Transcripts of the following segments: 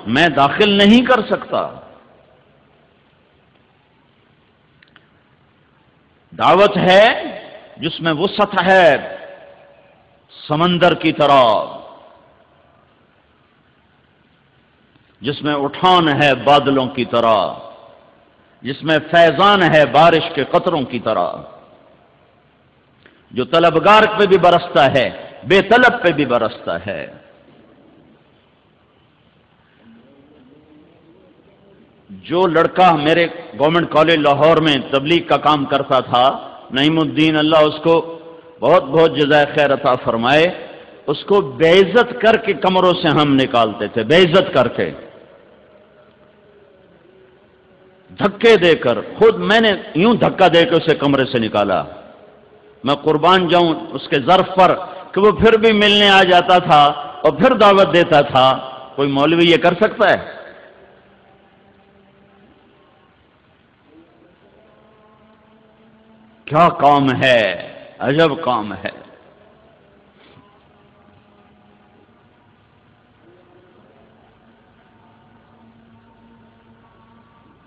میں داخل نہیں کر سکتا۔ دعوت ہے جس میں وسعت ہے سمندر کی طرح، جس میں اٹھان ہے بادلوں کی طرح، جس میں فیضان ہے بارش کے قطروں کی طرح، جو طلبگار پہ بھی برستا ہے، بے طلب پہ بھی برستا ہے۔ جو لڑکا میرے گورنمنٹ کالج لاہور میں تبلیغ کا کام کرتا تھا، نعیم الدین، اللہ اس کو بہت بہت جزائے خیر عطا فرمائے، اس کو بے عزت کر کے کمروں سے ہم نکالتے تھے، بے عزت کر کے، دھکے دے کر۔ خود میں نے یوں دھکا دے کے اسے کمرے سے نکالا، میں قربان جاؤں اس کے ظرف پر کہ وہ پھر بھی ملنے آ جاتا تھا اور پھر دعوت دیتا تھا۔ کوئی مولوی یہ کر سکتا ہے؟ کیا کام ہے، عجب کام ہے۔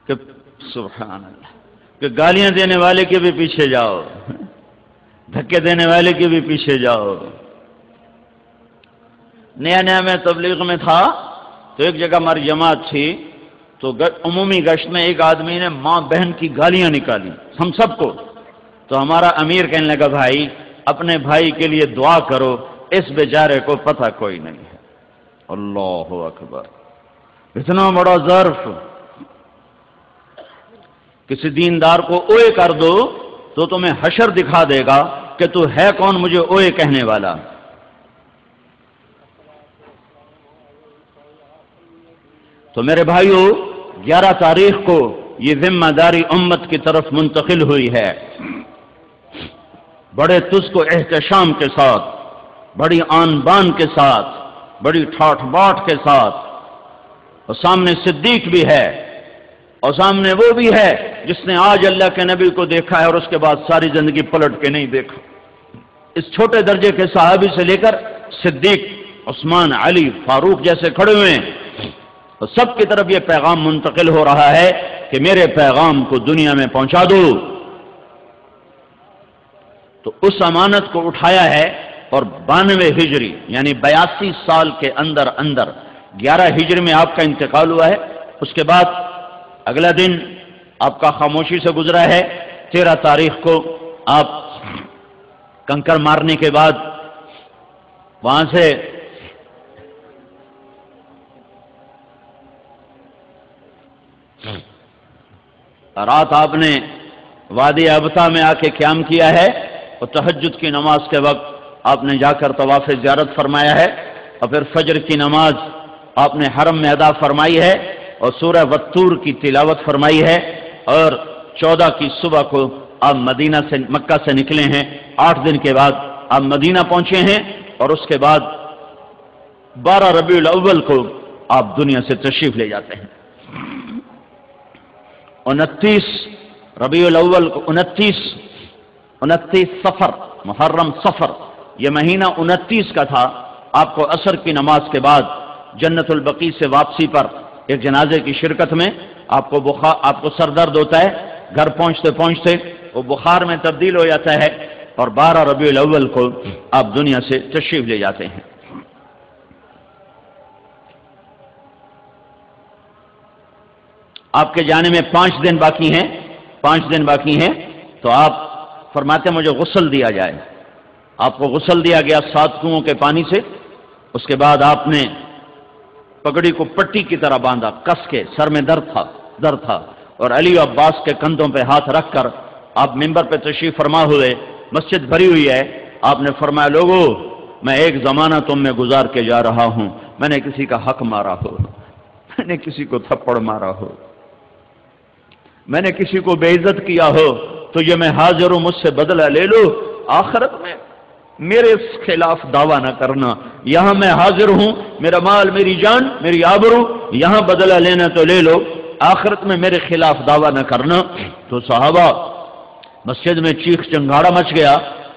کہ سبحان اللہ، کہ گالیاں دینے والے کے بھی پیچھے جاؤ، دھکے دینے والے کے بھی پیچھے جاؤ۔ نیا نیا میں تبلیغ میں تھا تو ایک جگہ ہماری جماعت تھی، تو عمومی گشت میں ایک آدمی نے ماں بہن کی گالیاں نکالی ہم سب کو، تو ہمارا امیر کہنے لگا بھائی اپنے بھائی کے لیے دعا کرو، اس بیچارے کو پتہ کوئی نہیں ہے۔ اللہ اکبر، اتنا بڑا ظرف۔ کسی دیندار کو اوئے کر دو تو تمہیں حشر دکھا دے گا کہ تو ہے کون مجھے اوئے کہنے والا۔ تو میرے بھائیو، 11 تاریخ کو یہ ذمہ داری امت کی طرف منتقل ہوئی ہے، بڑے تجھ کو احتشام کے ساتھ، بڑی آن بان کے ساتھ، بڑی ٹھاٹھ باٹھ کے ساتھ۔ اور سامنے صدیق بھی ہے، اور سامنے وہ بھی ہے جس نے آج اللہ کے نبی کو دیکھا ہے اور اس کے بعد ساری زندگی پلٹ کے نہیں دیکھا۔ اس چھوٹے درجے کے صحابی سے لے کر صدیق، عثمان، علی، فاروق جیسے کھڑے ہوئے ہیں، اور سب کی طرف یہ پیغام منتقل ہو رہا ہے کہ میرے پیغام کو دنیا میں پہنچا دو۔ تو اس امانت کو اٹھایا ہے، اور 92 ہجری یعنی 82 سال کے اندر 11 ہجری میں آپ کا انتقال ہوا ہے۔ اس کے بعد اگلا دن آپ کا خاموشی سے گزرا ہے۔ 13 تاریخ کو آپ کنکر مارنے کے بعد وہاں سے رات آپ نے وادی ابتا میں آ کے قیام کیا ہے، اور تہجد کی نماز کے وقت آپ نے جا کر طواف زیارت فرمایا ہے، اور پھر فجر کی نماز آپ نے حرم میں ادا فرمائی ہے، اور سورہ والطور کی تلاوت فرمائی ہے، اور 14 کی صبح کو آپ مکہ سے نکلے ہیں۔ 8 دن کے بعد آپ مدینہ پہنچے ہیں، اور اس کے بعد 12 ربیع الاول کو آپ دنیا سے تشریف لے جاتے ہیں۔ 29 ربیع الاول کو 29 صفر، محرم صفر، یہ مہینہ 29 کا تھا۔ آپ کو عصر کی نماز کے بعد جنت البقیع سے واپسی پر ایک جنازے کی شرکت میں آپ کو سر درد ہوتا ہے، گھر پہنچتے پہنچتے وہ بخار میں تبدیل ہو جاتا ہے، اور 12 ربیع الاول کو آپ دنیا سے تشریف لے جاتے ہیں۔ آپ کے جانے میں 5 دن باقی ہیں، 5 دن باقی ہیں، تو آپ فرماتے ہیں مجھے غسل دیا جائے۔ آپ کو غسل دیا گیا 7 کنوؤں کے پانی سے۔ اس کے بعد آپ نے پگڑی کو پٹی کی طرح باندھا، کس کے، سر میں درد تھا، اور علی و عباس کے کندھوں پہ ہاتھ رکھ کر آپ ممبر پہ تشریف فرما ہوئے، مسجد بھری ہوئی ہے۔ آپ نے فرمایا لوگو، میں ایک زمانہ تم میں گزار کے جا رہا ہوں، میں نے کسی کا حق مارا ہو، میں نے کسی کو تھپڑ مارا ہو، میں نے کسی کو بے عزت کیا ہو، تو یہ میں حاضر ہوں، مجھ سے بدلہ لے لو۔ آخرت میں میرے خلاف دعویٰ نہ کرنا، یہاں میں حاضر ہوں، میرا مال، میری جان، میری آبرو، یہاں بدلہ لینا تو لے لو، آخرت میں میرے خلاف دعویٰ نہ کرنا۔ تو صحابہ مسجد میں چیخ چنگاڑا مچ گیا،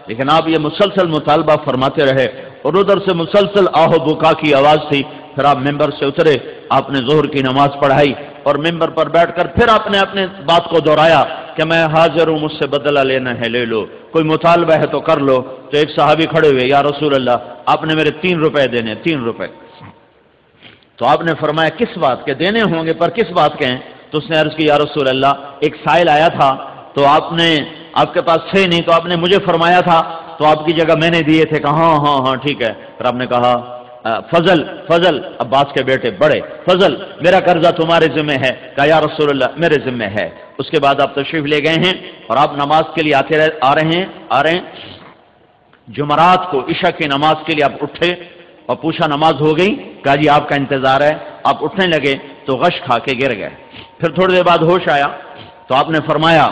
لیکن آپ یہ مسلسل مطالبہ فرماتے رہے، اور ادھر سے مسلسل آہ و بکا کی آواز تھی۔ پھر آپ ممبر سے اترے، آپ نے ظہر کی نماز پڑھائی اور ممبر پر بیٹھ کر پھر آپ نے اپنے بات کو دہرایا کہ میں حاضر ہوں، مجھ سے بدلہ لینا ہے لے لو، کوئی مطالبہ ہے تو کر لو۔ تو ایک صحابی کھڑے ہوئے، یا رسول اللہ آپ نے میرے 3 روپے دینے، 3 روپے۔ تو آپ نے فرمایا کس بات کے دینے ہوں گے، پر کس بات کے ہیں؟ تو اس نے عرض کی یا رسول اللہ ایک سائل آیا تھا تو آپ کے پاس تھے نہیں، تو آپ نے مجھے فرمایا تھا تو آپ کی جگہ میں نے دیے تھے۔ کہا ہاں ہاں ہاں ٹھیک ہے۔ پھر آپ نے کہا فضل عباس کے بیٹے بڑے، فضل میرا قرضہ تمہارے ذمہ ہے۔ کہا یا رسول اللہ میرے ذمہ ہے۔ اس کے بعد آپ تشریف لے گئے ہیں اور آپ نماز کے لیے آ رہے ہیں۔ جمعرات کو عشاء کی نماز کے لیے آپ اٹھے اور پوچھا نماز ہو گئی؟ کہا جی آپ کا انتظار ہے۔ آپ اٹھنے لگے تو غش کھا کے گر گئے۔ پھر تھوڑی دیر بعد ہوش آیا تو آپ نے فرمایا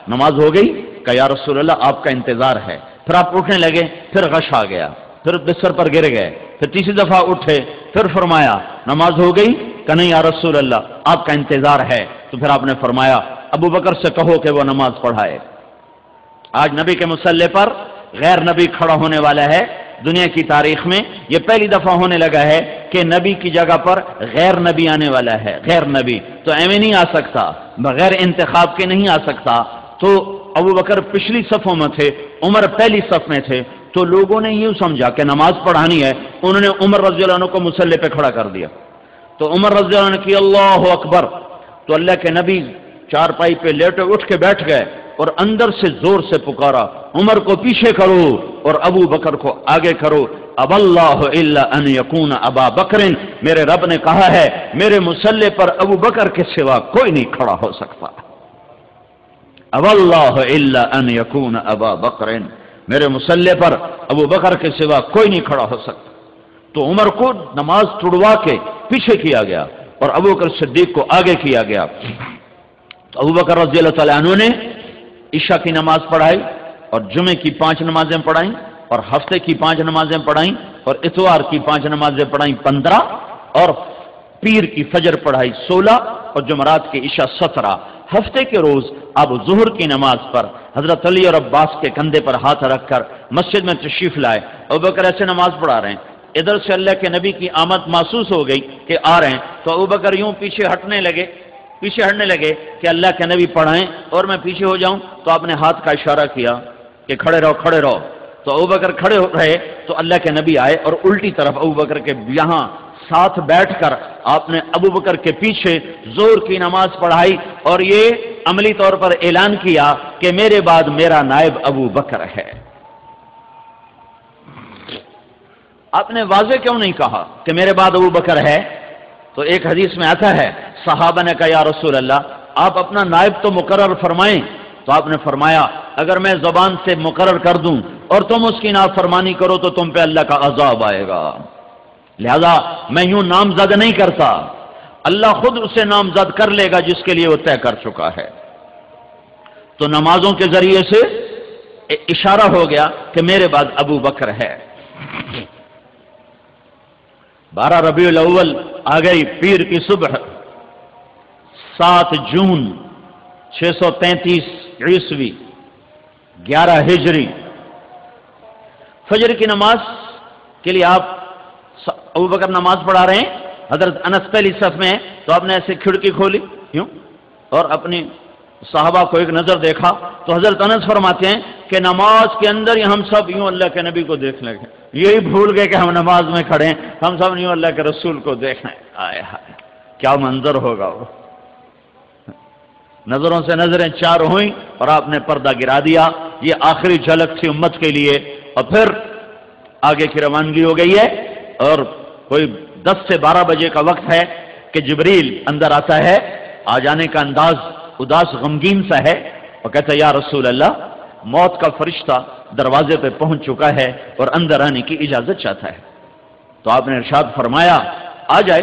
نماز ہو گئی؟ کہا یا رسول اللہ آپ کا انتظار ہے۔ پھر آپ اٹھنے لگے، پھر غش آ گیا، پھر بستر پر گر گئے، پھر تیسری دفعہ اٹھے، پھر فرمایا نماز ہو گئی؟ کہ نہیں یا رسول اللہ آپ کا انتظار ہے۔ تو پھر آپ نے فرمایا ابو بکر سے کہو کہ وہ نماز پڑھائے۔ آج نبی کے مصلی پر غیر نبی کھڑا ہونے والا ہے۔ دنیا کی تاریخ میں یہ پہلی دفعہ ہونے لگا ہے کہ نبی کی جگہ پر غیر نبی آنے والا ہے۔ غیر نبی تو ایویں نہیں آ سکتا، بغیر انتخاب کے نہیں آ سکتا۔ تو ابو بکر پچھلی صفوں میں تھے، عمر پہلی صف میں تھے، تو لوگوں نے یوں سمجھا کہ نماز پڑھانی ہے، انہوں نے عمر رضی اللہ عنہ کو مصلی پہ کھڑا کر دیا۔ تو عمر رضی اللہ عنہ کی اللہ اکبر، تو اللہ کے نبی چارپائی پہ لیٹے اٹھ کے بیٹھ گئے اور اندر سے زور سے پکارا عمر کو پیچھے کرو اور ابو بکر کو آگے کرو۔ اب اللہ الا ان یکون ابا بکر، میرے رب نے کہا ہے میرے مصلی پر ابو بکر کے سوا کوئی نہیں کھڑا ہو سکتا۔ اب اللہ الا ان یکون ابا بکر، میرے مصلی پر ابو بکر کے سوا کوئی نہیں کھڑا ہو سکتا۔ تو عمر کو نماز چھڑوا کے پیچھے کیا گیا اور ابو بکر صدیق کو آگے کیا گیا۔ تو ابو بکر رضی اللہ تعالیٰ عنہ نے عشاء کی نماز پڑھائی اور جمعے کی 5 نمازیں پڑھائیں اور ہفتے کی 5 نمازیں پڑھائیں اور اتوار کی 5 نمازیں پڑھائیں 15 اور پیر کی فجر پڑھائی 16 اور جمعرات کی عشاء 17۔ ہفتے کے روز اب ظہر کی نماز پر حضرت علی اور عباس کے کندھے پر ہاتھ رکھ کر مسجد میں تشریف لائے۔ ابو بکر ایسے نماز پڑھا رہے ہیں، ادھر سے اللہ کے نبی کی آمد محسوس ہو گئی کہ آ رہے ہیں، تو ابو بکر یوں پیچھے ہٹنے لگے کہ اللہ کے نبی پڑھائیں اور میں پیچھے ہو جاؤں۔ تو آپ نے ہاتھ کا اشارہ کیا کہ کھڑے رہو۔ تو ابو بکر کھڑے رہے تو اللہ کے نبی آئے اور الٹی طرف ابو بکر کے یہاں ساتھ بیٹھ کر آپ نے ابو بکر کے پیچھے ظہر کی نماز پڑھائی اور یہ عملی طور پر اعلان کیا کہ میرے بعد میرا نائب ابو بکر ہے۔ آپ نے واضح کیوں نہیں کہا کہ میرے بعد ابو بکر ہے؟ تو ایک حدیث میں آتا ہے صحابہ نے کہا یا رسول اللہ آپ اپنا نائب تو مقرر فرمائیں۔ تو آپ نے فرمایا اگر میں زبان سے مقرر کر دوں اور تم اس کی نافرمانی کرو تو تم پہ اللہ کا عذاب آئے گا، لہذا میں یوں نامزد نہیں کرتا، اللہ خود اسے نامزد کر لے گا جس کے لیے وہ طے کر چکا ہے۔ تو نمازوں کے ذریعے سے اشارہ ہو گیا کہ میرے بعد ابو بکر ہے۔ 12 ربیع الاول آ گئی، پیر کی صبح 7 جون 633 عیسوی 11 ہجری۔ فجر کی نماز کے لیے آپ ابو بکر نماز پڑھا رہے ہیں، حضرت انس پہلی صف میں ہے، تو آپ نے ایسے کھڑکی کھولی یوں اور اپنی صحابہ کو ایک نظر دیکھا۔ تو حضرت انس فرماتے ہیں کہ نماز کے اندر ہی ہم سب یوں اللہ کے نبی کو دیکھ لگے، یہی بھول گئے کہ ہم نماز میں کھڑے ہیں، ہم سب یوں اللہ کے رسول کو دیکھ رہے ہیں۔ آئے ہائے کیا منظر ہوگا وہ! نظروں سے نظریں چار ہوئیں اور آپ نے پردہ گرا دیا۔ یہ آخری جھلک تھی امت کے لیے، اور پھر آگے کی روانگی ہو گئی ہے اور کوئی 10 سے 12 بجے کا وقت ہے کہ جبریل اندر آتا ہے، آ جانے کا انداز اداس غمگین سا ہے اور کہتا ہے یا رسول اللہ موت کا فرشتہ دروازے پہ پہنچ چکا ہے اور اندر آنے کی اجازت چاہتا ہے۔ تو آپ نے ارشاد فرمایا آ جائے۔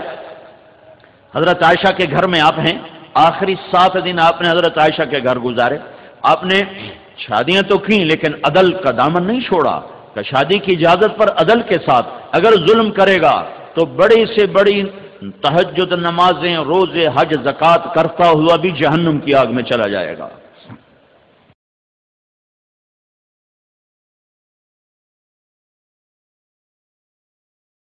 حضرت عائشہ کے گھر میں آپ ہیں، آخری 7 دن آپ نے حضرت عائشہ کے گھر گزارے۔ آپ نے شادیاں تو کی لیکن عدل کا دامن نہیں چھوڑا کہ شادی کی اجازت پر عدل کے ساتھ اگر ظلم کرے گا تو بڑی سے بڑی تہجد نمازیں، روزے، حج، زکوٰۃ کرتا ہوا بھی جہنم کی آگ میں چلا جائے گا۔